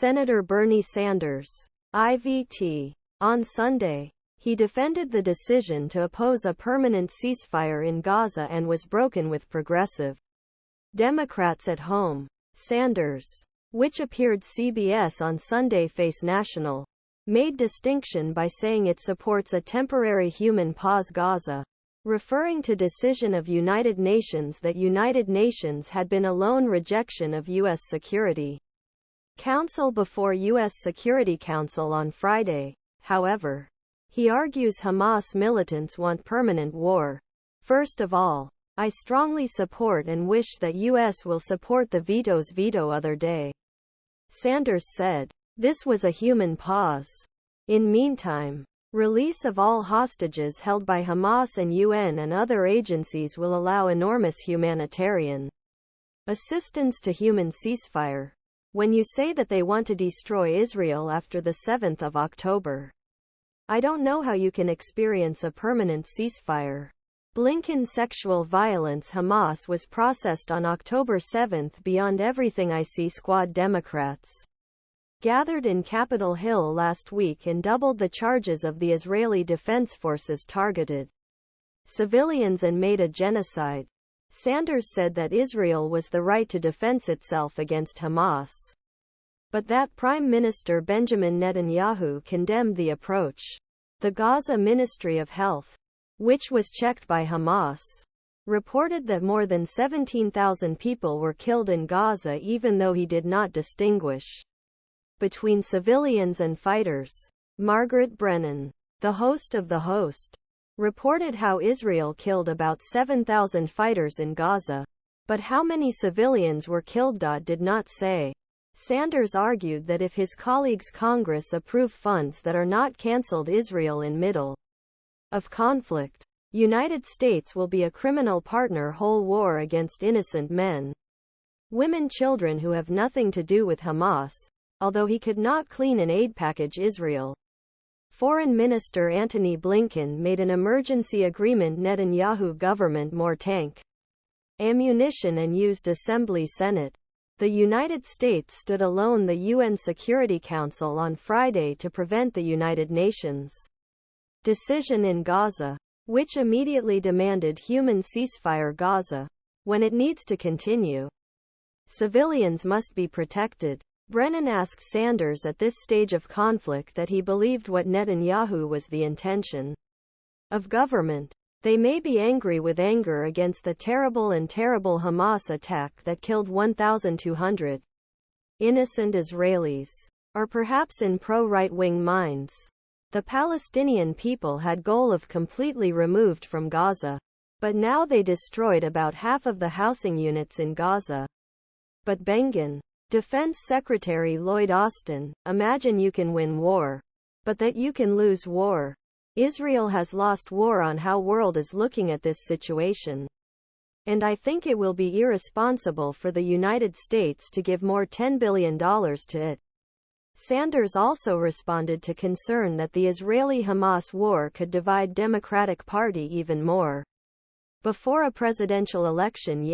Senator Bernie Sanders, IVT. On Sunday, he defended the decision to oppose a permanent ceasefire in Gaza and was broken with progressive Democrats at home. Sanders, which appeared CBS on Sunday Face National, made distinction by saying it supports a temporary human pause Gaza, referring to decision of United Nations that United Nations had been a lone rejection of U.S. Security Council before U.S. Security Council on Friday. However, he argues Hamas militants want permanent war. First of all, I strongly support and wish that U.S. will support the veto's veto other day. Sanders said, this was a human pause. In meantime, release of all hostages held by Hamas and UN and other agencies will allow enormous humanitarian assistance to human ceasefire. When you say that they want to destroy Israel after the 7th of October, I don't know how you can experience a permanent ceasefire. Blinken Sexual Violence Hamas was processed on October 7 beyond everything I see. Squad Democrats gathered in Capitol Hill last week and doubled the charges of the Israeli Defense Forces targeted civilians and made a genocide. Sanders said that Israel was the right to defend itself against Hamas, but that Prime Minister Benjamin Netanyahu condemned the approach. The Gaza Ministry of Health, which was checked by Hamas, reported that more than 17,000 people were killed in Gaza even though he did not distinguish between civilians and fighters. Margaret Brennan, the host of The Host, reported how Israel killed about 7,000 fighters in Gaza, but how many civilians were killed did not say. Sanders argued that if his colleagues' Congress approve funds that are not cancelled Israel in middle of conflict, United States will be a criminal partner whole war against innocent men, women, children who have nothing to do with Hamas, although he could not clean an aid package Israel. Foreign Minister Antony Blinken made an emergency agreement Netanyahu government more tank ammunition and used Assembly Senate. The United States stood alone the UN Security Council on Friday to prevent the United Nations decision in Gaza, which immediately demanded human ceasefire Gaza. When it needs to continue, civilians must be protected. Brennan asked Sanders at this stage of conflict that he believed what Netanyahu was the intention of government. They may be angry with anger against the terrible Hamas attack that killed 1,200 innocent Israelis, or perhaps in pro-right-wing minds, the Palestinian people had goal of completely removed from Gaza, but now they destroyed about half of the housing units in Gaza. But Bengen, Defense Secretary Lloyd Austin, imagine you can win war, but that you can lose war. Israel has lost war on how world is looking at this situation. And I think it will be irresponsible for the United States to give more $10 billion to it. Sanders also responded to concern that the Israeli-Hamas war could divide Democratic Party even more before a presidential election.